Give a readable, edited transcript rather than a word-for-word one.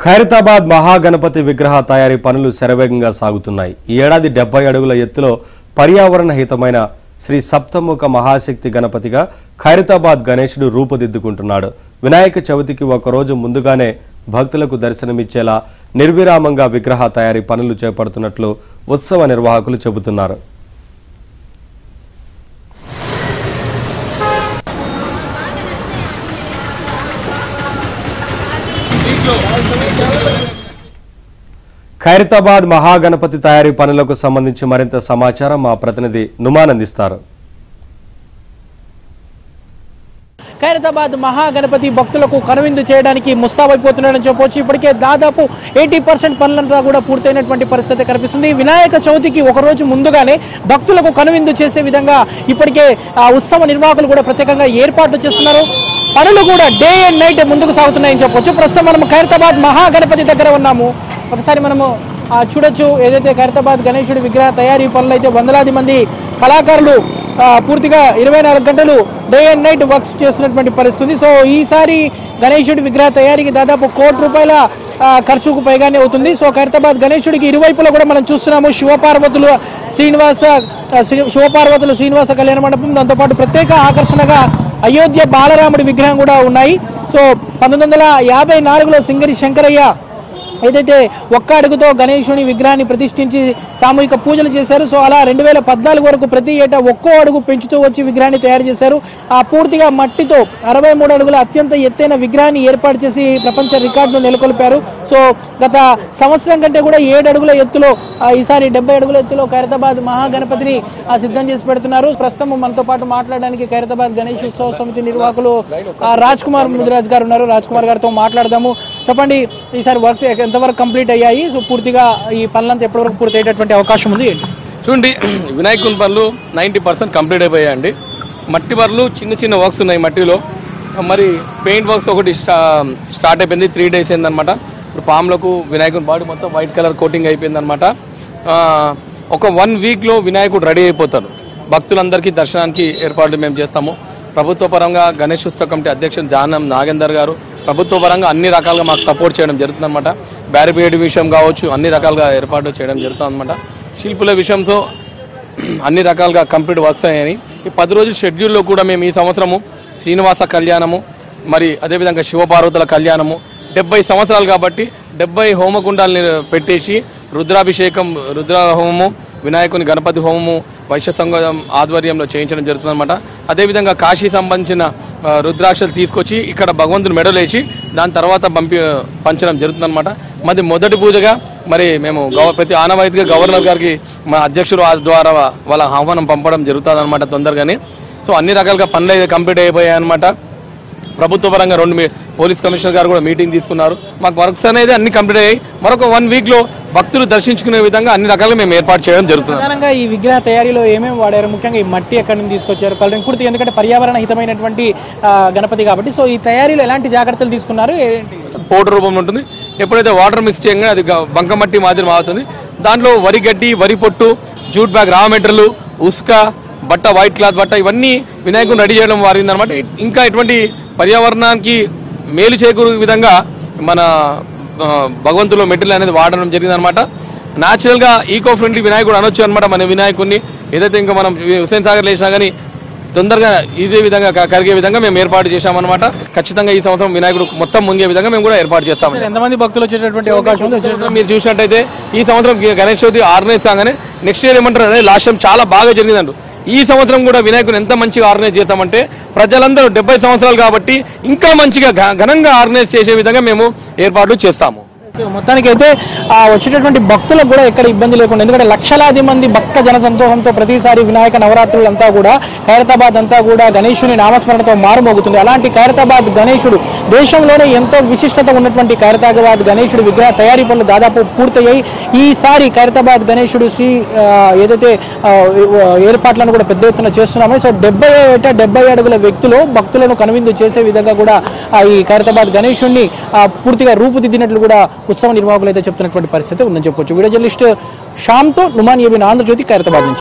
ఖైరతాబాద్ మహాగణపతి విగ్రహ తయారీ పనులు శరవేగంగా సాగుతున్నాయి. ఈ ఏడాది 70 అడుగుల ఎత్తులో పర్యావరణ హితమైన శ్రీ సప్తముఖ మహాశక్తి గణపతిగా ఖైరతాబాద్ గణేశుడు రూపుదిద్దుకుంటున్నాడు. వినాయక చవితికి ఒకరోజు ముందుగానే భక్తులకు దర్శనమిచ్చేలా నిర్విరామంగా విగ్రహ తయారీ పనులు చేపడుతున్నట్లు ఉత్సవ నిర్వాహకులు చెబుతున్నారు. ఖైరతాబాద్ మహాగణపతి తయారీ పనులకు సంబంధించి మరింత సమాచారం మా ప్రతినిధి నుమాన్ అందిస్తారు. ఖైరతాబాద్ మహాగణపతి భక్తులకు కనువిందు చేయడానికి ముస్తాబైపోతున్నాడని చెప్పవచ్చు. ఇప్పటికే దాదాపు 80% పనులంతా కూడా పూర్తయినటువంటి పరిస్థితి కనిపిస్తుంది. వినాయక చవితికి ఒకరోజు ముందుగానే భక్తులకు కనువిందు చేసే విధంగా ఇప్పటికే ఉత్సవ నిర్వాహకులు కూడా ప్రత్యేకంగా ఏర్పాట్లు చేస్తున్నారు. పనులు కూడా డే అండ్ నైట్ ముందుకు సాగుతున్నాయని చెప్పొచ్చు. ప్రస్తుతం మనం ఖైరతాబాద్ మహాగణపతి దగ్గర ఉన్నాము. ఒకసారి మనము చూడొచ్చు, ఏదైతే ఖైరతాబాద్ గణేశుడి విగ్రహ తయారీ పనులు అయితే వందలాది మంది కళాకారులు పూర్తిగా 24 గంటలు డే అండ్ నైట్ వర్క్స్ చేస్తున్నటువంటి పరిస్థితి. సో ఈసారి గణేశుడి విగ్రహ తయారీకి దాదాపు ₹1 ఖర్చుకు పైగానే అవుతుంది. సో ఖైరతాబాద్ గణేశుడికి ఇరువైపులా కూడా మనం చూస్తున్నాము శివపార్వతులు శ్రీనివాస కళ్యాణ మండపం, దాంతోపాటు ప్రత్యేక ఆకర్షణగా అయోధ్య బాలరాముడి విగ్రహం కూడా ఉన్నాయి. సో 1954లో సింగరి శంకరయ్య ఏదైతే ఒక్క అడుగుతో గణేశుని విగ్రహాన్ని ప్రతిష్ఠించి సామూహిక పూజలు చేశారు. సో అలా 2014 వరకు ప్రతి ఏటా ఒక్కో అడుగు పెంచుతూ వచ్చి విగ్రహాన్ని తయారు చేశారు. పూర్తిగా మట్టితో 63 అడుగుల అత్యంత ఎత్తైన విగ్రహాన్ని ఏర్పాటు చేసి ప్రపంచ రికార్డును నెలకొల్పారు. సో గత సంవత్సరం కంటే కూడా 7 అడుగుల ఎత్తులో ఈసారి 70 అడుగుల ఎత్తులో ఖైరతాబాద్ మహాగణపతిని సిద్ధం చేసి పెడుతున్నారు. ప్రస్తుతం మనతో పాటు మాట్లాడడానికి ఖైరతాబాద్ గణేష్ ఉత్సవ సమితి నిర్వాహకులు రాజ్ కుమార్ ముదిరాజ్ గారు ఉన్నారు. రాజ్ కుమార్ గారితో మాట్లాడదాము. చెప్పండి, ఈసారి వర్క్ ఎంతవరకు కంప్లీట్ అయ్యాయి? సో పూర్తిగా ఈ పనులంతా ఎప్పటివరకు పూర్తి అయ్యేటటువంటి అవకాశం ఉంది? చూడండి, వినాయకుని పనులు 90% కంప్లీట్ అయిపోయాయండి. మట్టి పనులు చిన్న చిన్న వర్క్స్ ఉన్నాయి మట్టిలో. మరి పెయింట్ వర్క్స్ ఒకటి స్టార్ట్ అయిపోయింది, 3 days అయిందనమాట. ఇప్పుడు పాములకు వినాయకుని బాడీ మొత్తం వైట్ కలర్ కోటింగ్ అయిపోయిందనమాట. ఒక 1 weekలో వినాయకుడు రెడీ అయిపోతాడు. భక్తులందరికీ దర్శనానికి ఏర్పాట్లు మేము చేస్తాము. ప్రభుత్వ పరంగా గణేష్ ఉత్సవ కమిటీ అధ్యక్షుడు జానం నాగేందర్ గారు ప్రభుత్వ పరంగా అన్ని రకాలుగా మాకు సపోర్ట్ చేయడం జరుగుతుందన్నమాట. బ్యారికేడ్ విషయం కావచ్చు, అన్ని రకాలుగా ఏర్పాట్లు చేయడం జరుగుతుందన్నమాట. శిల్పుల విషయంతో అన్ని రకాలుగా కంప్లీట్ వర్క్స్ అయ్యాయి. ఈ 10 రోజుల షెడ్యూల్లో కూడా మేము ఈ సంవత్సరము శ్రీనివాస కళ్యాణము, మరి అదేవిధంగా శివపార్వతుల కళ్యాణము, 70 సంవత్సరాలు కాబట్టి 70 హోమకుండాలని పెట్టేసి రుద్రాభిషేకం, రుద్ర హోమము, వినాయకుని గణపతి హోమము వైశ్య సంఘం ఆధ్వర్యంలో చేయించడం జరుగుతుందన్నమాట. అదేవిధంగా కాశీ సంబంధించిన రుద్రాక్షలు తీసుకొచ్చి ఇక్కడ భగవంతుని మెడలేసి దాని తర్వాత పంచడం జరుగుతుందన్నమాట. మరి మొదటి పూజగా మరి మేము ప్రతి ఆనవాయితీగా గవర్నర్ గారికి మా అధ్యక్షుడు ద్వారా వాళ్ళ ఆహ్వానం పంపడం జరుగుతుందన్నమాట తొందరగానే. సో అన్ని రకాలుగా పనులు అయితే కంప్లీట్ అయిపోయాయి అన్నమాట. ప్రభుత్వ పరంగా 2 పోలీస్ కమిషనర్ గారు కూడా మీటింగ్ తీసుకున్నారు. మాకు వర్క్స్ అనేది అన్ని కంప్లీట్ అయ్యాయి. మరొక 1 weekలో భక్తులు దర్శించుకునే విధంగా అన్ని రకాలుగా మేము ఏర్పాటు చేయడం జరుగుతుంది. ప్రధానంగా ఈ విగ్రహ తయారీలో ఏమేమి వాడారు? ముఖ్యంగా ఈ మట్టి ఎక్కడి నుంచి తీసుకొచ్చారు? కలరింగ్ పూర్తి, ఎందుకంటే పర్యావరణ హితమైనటువంటి గణపతి కాబట్టి. సో ఈ తయారీలో ఎలాంటి జాగ్రత్తలు తీసుకున్నారు? పౌడర్ రూపంలో ఉంటుంది. ఎప్పుడైతే వాటర్ మిక్స్ చేయగానే అది బంకమట్టి మాదిరి మారుతుంది. దాంట్లో వరి గడ్డి, వరి పొట్టు, జూట్ బ్యాగ్, రా మెటీరియల్, ఉస్క బట్ట, వైట్ క్లాత్ బట్ట, ఇవన్నీ వినాయకుని రెడీ చేయడం వారిందనమాట. ఇంకా ఎటువంటి పర్యావరణానికి మేలు చేకూరు విధంగా మన భగవంతులో మెటీరియల్ అనేది వాడడం జరిగిందనమాట. న్యాచురల్గా ఈకో ఫ్రెండ్లీ వినాయకుడు అనొచ్చు అనమాట. మన వినాయకుడిని ఏదైతే ఇంకా మనం హుస్సేన్ సాగర్ లేచినా కానీ తొందరగా ఇదే విధంగా కరిగే విధంగా మేము ఏర్పాటు చేశామన్నమాట. ఖచ్చితంగా ఈ సంవత్సరం వినాయకుడు మొత్తం మునిగే విధంగా మేము కూడా ఏర్పాటు చేస్తాము. ఎంతమంది భక్తులు వచ్చేటటువంటి అవకాశం ఉంది? మీరు చూసినట్టయితే ఈ సంవత్సరం గణేష్ చవితి ఆర్గనైజ్ కాగానే నెక్స్ట్ ఇయర్ ఏమంటారు అనేది లాస్ట్ టైం చాలా బాగా జరిగిందండి. ఈ సంవత్సరం కూడా వినాయకుని ఎంత మంచిగా ఆర్గనైజ్ చేస్తామంటే ప్రజలందరూ 70 సంవత్సరాలు కాబట్టి ఇంకా మంచిగా ఘనంగా ఆర్గనైజ్ చేసే విధంగా మేము ఏర్పాట్లు చేస్తాము. మొత్తానికి అయితే వచ్చేటటువంటి భక్తులకు కూడా ఎక్కడ ఇబ్బంది లేకుండా, ఎందుకంటే లక్షలాది మంది భక్త జన సంతోషంతో ప్రతిసారి వినాయక నవరాత్రులు అంతా కూడా ఖైరతాబాద్ అంతా కూడా గణేశుని నామస్మరణతో మారుమోగుతుంది. అలాంటి ఖైరతాబాద్ గణేశుడు దేశంలోనే ఎంతో విశిష్టత ఉన్నటువంటి ఖైరతాబాద్ గణేశుడు విగ్రహ తయారీ పనులు దాదాపు పూర్తయ్యాయి. ఈసారి ఖైరతాబాద్ గణేశుడు ఏదైతే ఏర్పాట్లను కూడా పెద్ద ఎత్తున చేస్తున్నామో, సో 70 అడుగుల వ్యక్తులు భక్తులను కనువిందు చేసే విధంగా కూడా ఈ ఖైరతాబాద్ గణేశుడిని పూర్తిగా రూపుదిద్దినట్లు కూడా ఉత్సవ నిర్వాహకులు అయితే చెప్తున్నటువంటి పరిస్థితి ఉందని చెప్పొచ్చు. Video journalist శ్యామ్తో Numan ABN, Andhra Jyothi, Khairatabad నుంచి.